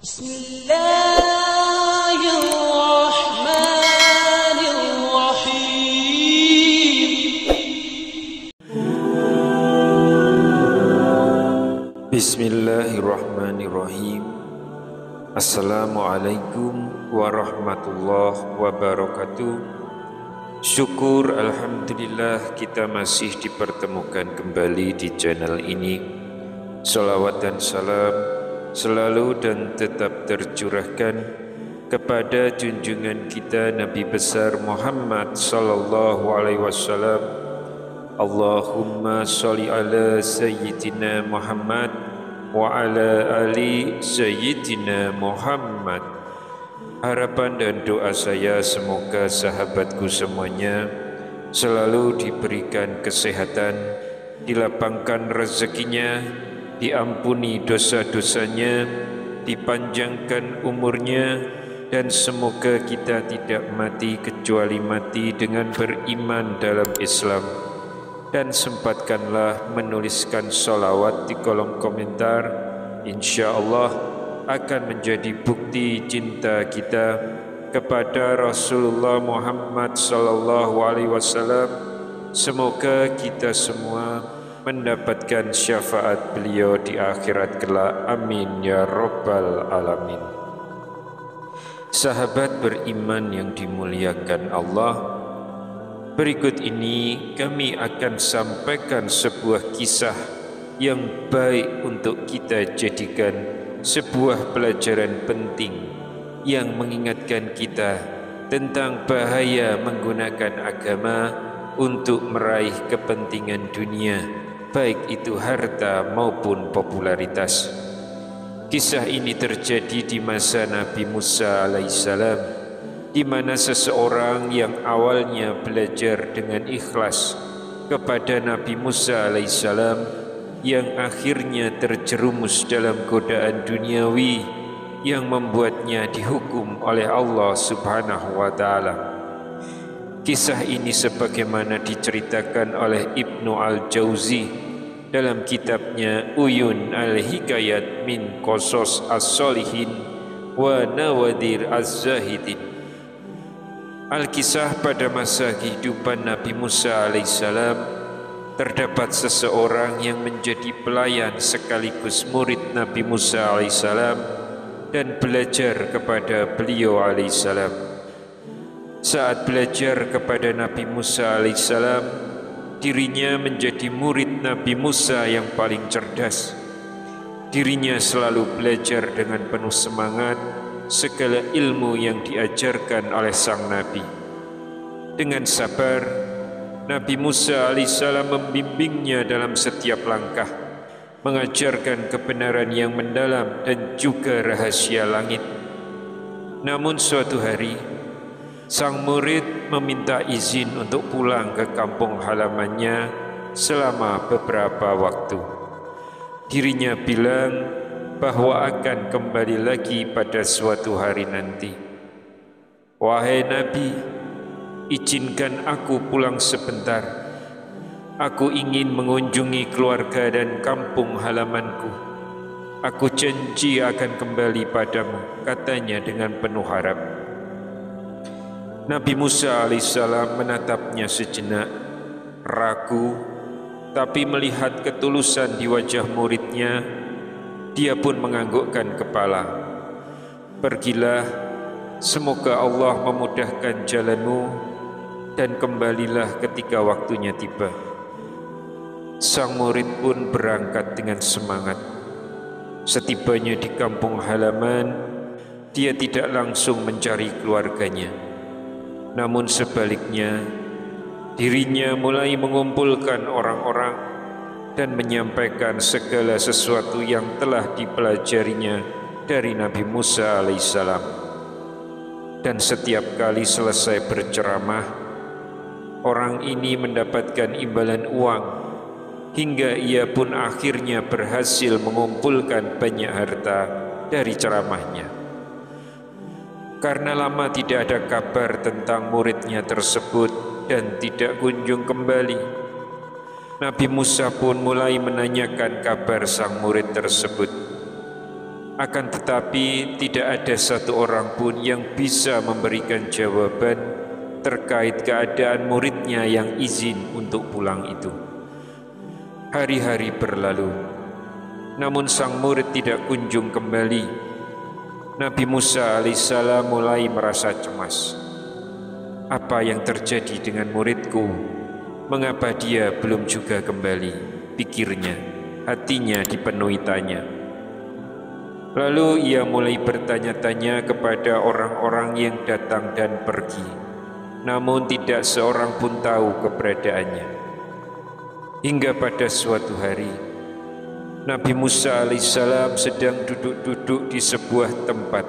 Bismillahirrahmanirrahim. Bismillahirrahmanirrahim. Assalamualaikum warahmatullahi wabarakatuh. Syukur alhamdulillah kita masih dipertemukan kembali di channel ini. Salawat dan salam selalu dan tetap tercurahkan kepada junjungan kita Nabi besar Muhammad sallallahu alaihi wasallam. Allahumma sholli ala sayyidina Muhammad wa ala ali sayyidina Muhammad. Harapan dan doa saya semoga sahabatku semuanya selalu diberikan kesehatan, dilapangkan rezekinya, diampuni dosa-dosanya, dipanjangkan umurnya, dan semoga kita tidak mati kecuali mati dengan beriman dalam Islam. Dan sempatkanlah menuliskan sholawat di kolom komentar. Insya Allah akan menjadi bukti cinta kita kepada Rasulullah Muhammad sallallahu alaihi wasallam. Semoga kita semua mendapatkan syafaat beliau di akhirat kelak. Amin ya rabbal alamin. Sahabat beriman yang dimuliakan Allah, berikut ini kami akan sampaikan sebuah kisah yang baik untuk kita jadikan sebuah pelajaran penting yang mengingatkan kita tentang bahaya menggunakan agama untuk meraih kepentingan dunia, baik itu harta maupun popularitas. Kisah ini terjadi di masa Nabi Musa alaihissalam, di mana seseorang yang awalnya belajar dengan ikhlas kepada Nabi Musa alaihissalam, yang akhirnya terjerumus dalam godaan duniawi yang membuatnya dihukum oleh Allah Subhanahu wa Ta'ala. Kisah ini sebagaimana diceritakan oleh Ibnu Al-Jauzi dalam kitabnya Uyun Al-Hikayat min Qasas As-Solihin wa Nawadir Az-Zahidin. Al-Kisah pada masa kehidupan Nabi Musa alaihissalam, terdapat seseorang yang menjadi pelayan sekaligus murid Nabi Musa alaihissalam dan belajar kepada beliau alaihissalam. Saat belajar kepada Nabi Musa alaihissalam, dirinya menjadi murid Nabi Musa yang paling cerdas. Dirinya selalu belajar dengan penuh semangat segala ilmu yang diajarkan oleh sang Nabi. Dengan sabar, Nabi Musa alaihissalam membimbingnya dalam setiap langkah, mengajarkan kebenaran yang mendalam dan juga rahasia langit. Namun suatu hari, sang murid meminta izin untuk pulang ke kampung halamannya selama beberapa waktu. Dirinya bilang bahwa akan kembali lagi pada suatu hari nanti. Wahai Nabi, izinkan aku pulang sebentar. Aku ingin mengunjungi keluarga dan kampung halamanku. Aku janji akan kembali padamu, katanya dengan penuh harap. Nabi Musa alaihissalam menatapnya sejenak, ragu, tapi melihat ketulusan di wajah muridnya, dia pun menganggukkan kepala. Pergilah, semoga Allah memudahkan jalanmu, dan kembalilah ketika waktunya tiba. Sang murid pun berangkat dengan semangat. Setibanya di kampung halaman, dia tidak langsung mencari keluarganya. Namun sebaliknya, dirinya mulai mengumpulkan orang-orang dan menyampaikan segala sesuatu yang telah dipelajarinya dari Nabi Musa alaihissalam. Dan setiap kali selesai berceramah, orang ini mendapatkan imbalan uang, hingga ia pun akhirnya berhasil mengumpulkan banyak harta dari ceramahnya. Karena lama tidak ada kabar tentang muridnya tersebut dan tidak kunjung kembali, Nabi Musa pun mulai menanyakan kabar sang murid tersebut. Akan tetapi tidak ada satu orang pun yang bisa memberikan jawaban terkait keadaan muridnya yang izin untuk pulang itu. Hari-hari berlalu, namun sang murid tidak kunjung kembali. Nabi Musa alaihissalam mulai merasa cemas. Apa yang terjadi dengan muridku? Mengapa dia belum juga kembali? Pikirnya, hatinya dipenuhi tanya. Lalu ia mulai bertanya-tanya kepada orang-orang yang datang dan pergi, namun tidak seorang pun tahu keberadaannya. Hingga pada suatu hari, Nabi Musa alaihissalam sedang duduk-duduk di sebuah tempat.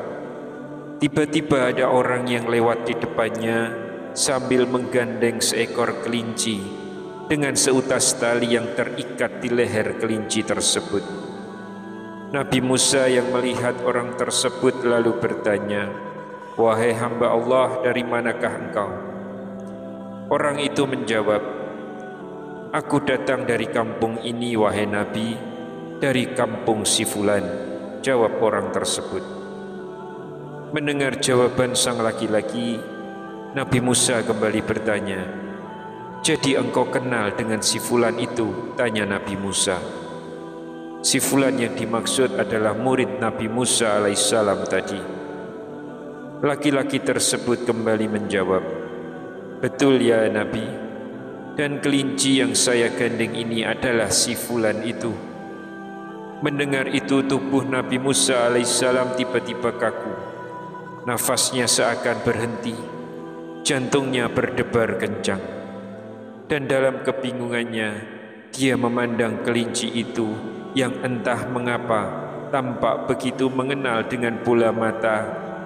Tiba-tiba ada orang yang lewat di depannya sambil menggandeng seekor kelinci dengan seutas tali yang terikat di leher kelinci tersebut. Nabi Musa yang melihat orang tersebut lalu bertanya, "Wahai hamba Allah, dari manakah engkau?" Orang itu menjawab, "Aku datang dari kampung ini, wahai Nabi, dari kampung si Fulan," jawab orang tersebut. Mendengar jawaban sang laki-laki, Nabi Musa kembali bertanya, "Jadi engkau kenal dengan si Fulan itu?" tanya Nabi Musa. Si Fulan yang dimaksud adalah murid Nabi Musa alaihissalam tadi. Laki-laki tersebut kembali menjawab, "Betul ya Nabi, dan kelinci yang saya gandeng ini adalah si Fulan itu." Mendengar itu tubuh Nabi Musa alaihissalam tiba-tiba kaku. Nafasnya seakan berhenti, jantungnya berdebar kencang. Dan dalam kebingungannya, dia memandang kelinci itu yang entah mengapa tampak begitu mengenal dengan bola mata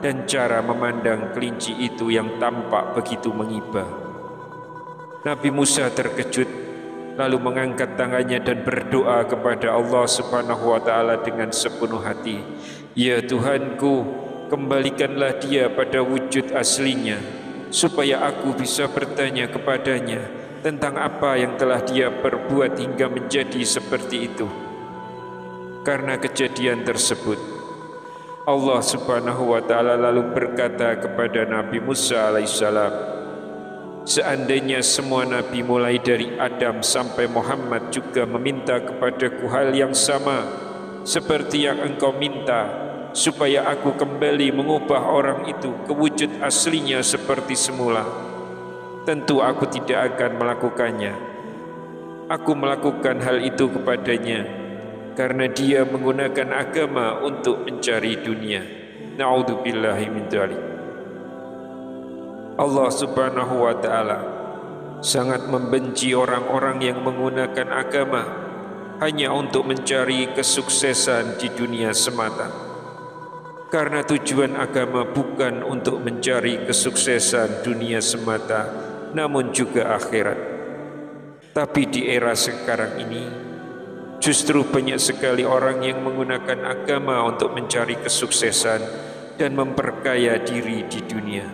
dan cara memandang kelinci itu yang tampak begitu mengiba. Nabi Musa terkejut, lalu mengangkat tangannya dan berdoa kepada Allah Subhanahu wa Ta'ala dengan sepenuh hati, "Ya Tuhanku, kembalikanlah dia pada wujud aslinya, supaya aku bisa bertanya kepadanya tentang apa yang telah dia perbuat hingga menjadi seperti itu." Karena kejadian tersebut, Allah Subhanahu wa Ta'ala lalu berkata kepada Nabi Musa alaihissalam, "Seandainya semua nabi mulai dari Adam sampai Muhammad juga meminta kepadaku hal yang sama seperti yang engkau minta, supaya aku kembali mengubah orang itu ke wujud aslinya seperti semula, tentu aku tidak akan melakukannya. Aku melakukan hal itu kepadanya karena dia menggunakan agama untuk mencari dunia." Na'udzubillahi min dzalik. Allah Subhanahu wa Ta'ala sangat membenci orang-orang yang menggunakan agama hanya untuk mencari kesuksesan di dunia semata. Karena tujuan agama bukan untuk mencari kesuksesan dunia semata, namun juga akhirat. Tapi di era sekarang ini, justru banyak sekali orang yang menggunakan agama untuk mencari kesuksesan dan memperkaya diri di dunia.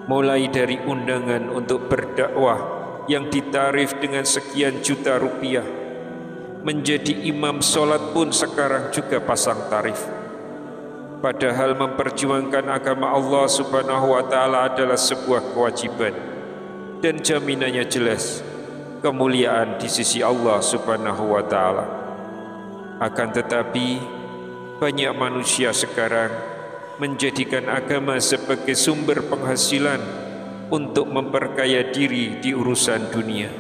Mulai dari undangan untuk berdakwah yang ditarif dengan sekian juta rupiah, menjadi imam sholat pun sekarang juga pasang tarif. Padahal memperjuangkan agama Allah Subhanahu wa Ta'ala adalah sebuah kewajiban dan jaminannya jelas, kemuliaan di sisi Allah Subhanahu wa Ta'ala. Akan tetapi banyak manusia sekarang menjadikan agama sebagai sumber penghasilan untuk memperkaya diri di urusan dunia,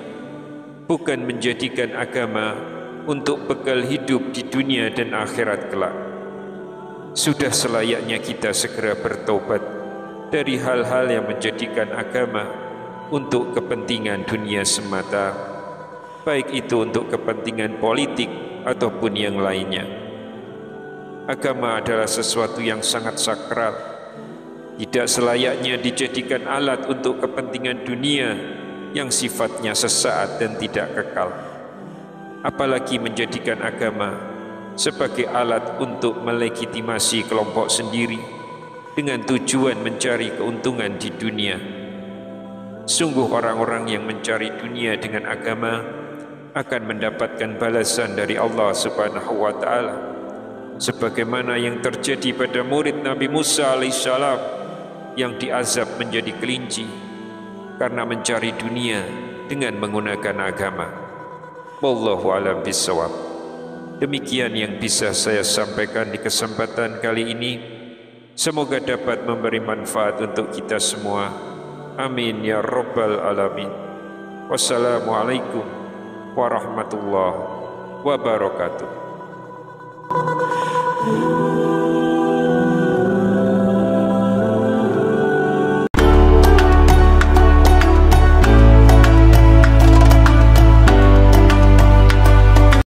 bukan menjadikan agama untuk bekal hidup di dunia dan akhirat kelak. Sudah selayaknya kita segera bertobat dari hal-hal yang menjadikan agama untuk kepentingan dunia semata, baik itu untuk kepentingan politik ataupun yang lainnya. Agama adalah sesuatu yang sangat sakral, tidak selayaknya dijadikan alat untuk kepentingan dunia yang sifatnya sesaat dan tidak kekal, apalagi menjadikan agama sebagai alat untuk melegitimasi kelompok sendiri dengan tujuan mencari keuntungan di dunia. Sungguh orang-orang yang mencari dunia dengan agama akan mendapatkan balasan dari Allah Subhanahu wa Ta'ala. sebagaimana yang terjadi pada murid Nabi Musa alaihissalam yang diazab menjadi kelinci karena mencari dunia dengan menggunakan agama. Wallahu a'lam bishawab. Demikian yang bisa saya sampaikan di kesempatan kali ini. Semoga dapat memberi manfaat untuk kita semua. Amin ya rabbal alamin. Wassalamualaikum warahmatullahi wabarakatuh.